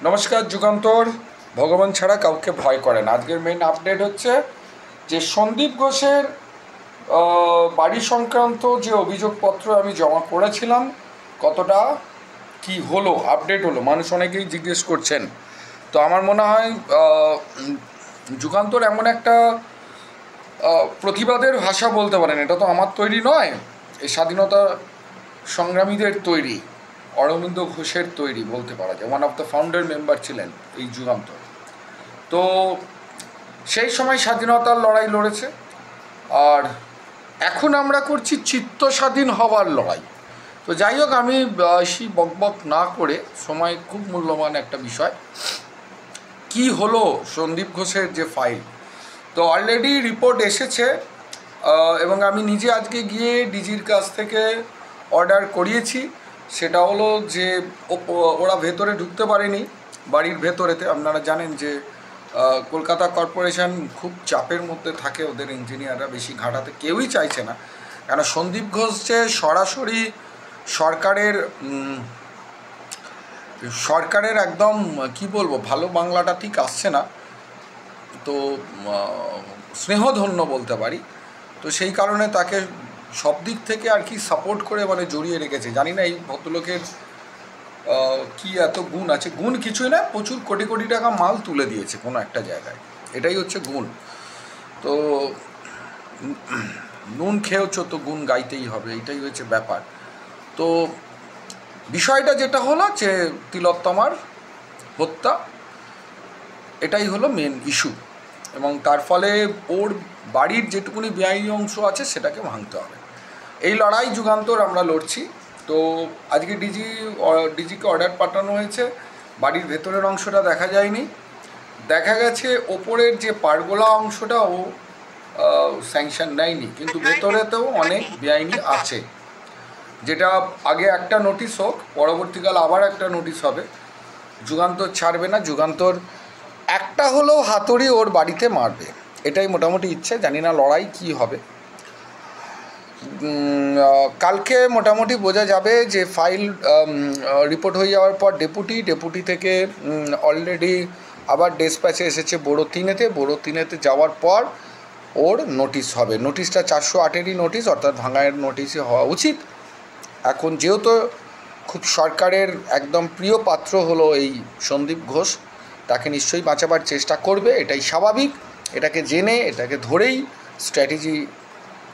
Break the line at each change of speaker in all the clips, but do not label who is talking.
নমস্কার। যুগান্তর ভগবান ছাড়া কাউকে ভয় করে না। আজকের মেইন আপডেট হচ্ছে যে সন্দীপ ঘোষের বাড়ি সংক্রান্ত যে অভিযোগপত্র আমি জমা করেছিলাম কতটা কি হলো, আপডেট হলো, মানুষ অনেকেই জিজ্ঞেস করছেন। তো আমার মনে হয় যুগান্তর এমন একটা প্রতিবাদের ভাষা বলতে পারেন, এটা তো আমার তৈরি নয়, এই স্বাধীনতা সংগ্রামীদের তৈরি, অরবিন্দ ঘোষের তৈরি বলতে পারা যায়। One of the founder member ছিলেন এই যুগান্তর। তো সেই সময় স্বাধীনতার লড়াই লড়েছে, আর এখন আমরা করছি চিত্ত স্বাধীন হওয়ার লড়াই। তো যাই হোক, আমি বেশি বকবক না করে, সময় খুব মূল্যবান একটা বিষয়, কি হলো সন্দীপ ঘোষের যে ফাইল, তো অলরেডি রিপোর্ট এসেছে এবং আমি নিজে আজকে গিয়ে ডিজির কাছ থেকে অর্ডার করিয়েছি। সেটা হলো যে ওরা ভেতরে ঢুকতে পারেনি, বাড়ির ভেতরেতে। আপনারা জানেন যে কলকাতা কর্পোরেশন খুব চাপের মধ্যে থাকে, ওদের ইঞ্জিনিয়াররা বেশি ঘাটাতে কেউই চাইছে না, কেন সন্দীপ ঘোষ যে সরাসরি সরকারের একদম কি বলবো, ভালো বাংলাটা ঠিক আসছে না, তো স্নেহধন্য বলতে পারি। তো সেই কারণে তাকে সব দিক থেকে আর কি সাপোর্ট করে মানে জড়িয়ে রেখেছে। জানি না এই ভদ্রলোকের কি এত গুণ আছে। গুণ কিছুই না, প্রচুর কোটি কোটি টাকা মাল তুলে দিয়েছে কোনো একটা জায়গায়, এটাই হচ্ছে গুণ। তো নুন খেয়েছ তো গুণ গাইতেই হবে, এটাই হচ্ছে ব্যাপার। তো বিষয়টা যেটা হলো যে তিলোত্তমার হত্যা, এটাই হলো মেন ইস্যু, এবং তার ফলে ওর বাড়ির যেটুকুনি বেআইনি অংশ আছে সেটাকে ভাঙতে হবে। এই লড়াই যুগান্তর আমরা লড়ছি। তো আজকে ডিজিকে অর্ডার পাঠানো হয়েছে। বাড়ির ভেতরের অংশটা দেখা যায়নি, দেখা গেছে ওপরের যে পারগোলা অংশটা ও স্যাংশন নেয়নি, কিন্তু ভেতরেতেও অনেক বেআইনি আছে, যেটা আগে একটা নোটিশ হোক, পরবর্তীকালে আবার একটা নোটিশ হবে। যুগান্তর ছাড়বে না, যুগান্তর একটা হলেও হাতুড়ি ওর বাড়িতে মারবে, এটাই মোটামুটি ইচ্ছে। জানি না লড়াই কি হবে। কালকে মোটামুটি বোঝা যাবে যে ফাইল রিপোর্ট হয়ে যাওয়ার পর ডেপুটি থেকে অলরেডি আবার ডেসপ্যাচে এসেছে বড়ো তিনেতে যাওয়ার পর ওর নোটিশ হবে। নোটিশটা 408-এরই নোটিশ, অর্থাৎ ভাঙায়ের নোটিশই হওয়া উচিত। এখন যেহেতু খুব সরকারের একদম প্রিয় পাত্র হলো এই সন্দীপ ঘোষ, তাকে নিশ্চয়ই বাঁচাবার চেষ্টা করবে, এটাই স্বাভাবিক। এটাকে জেনে, এটাকে ধরেই স্ট্র্যাটেজি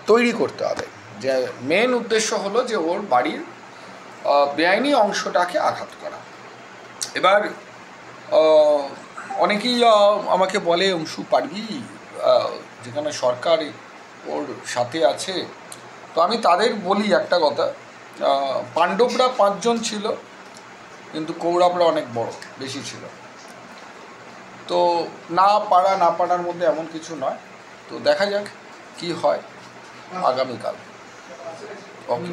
তৈরি করতে হবে, যে মেন উদ্দেশ্য হলো যে ওর বাড়ির বেআইনি অংশটাকে আঘাত করা। এবার অনেকেই আমাকে বলে, অংশু পারবি, যেখানে সরকার ওর সাথে আছে। তো আমি তাদের বলি একটা কথা, পাণ্ডবরা 5 জন ছিল, কিন্তু কৌরবরা অনেক বড় বেশি ছিল। তো না পারার মধ্যে এমন কিছু নয়। তো দেখা যাক কি হয় আগামীকাল। ওকে।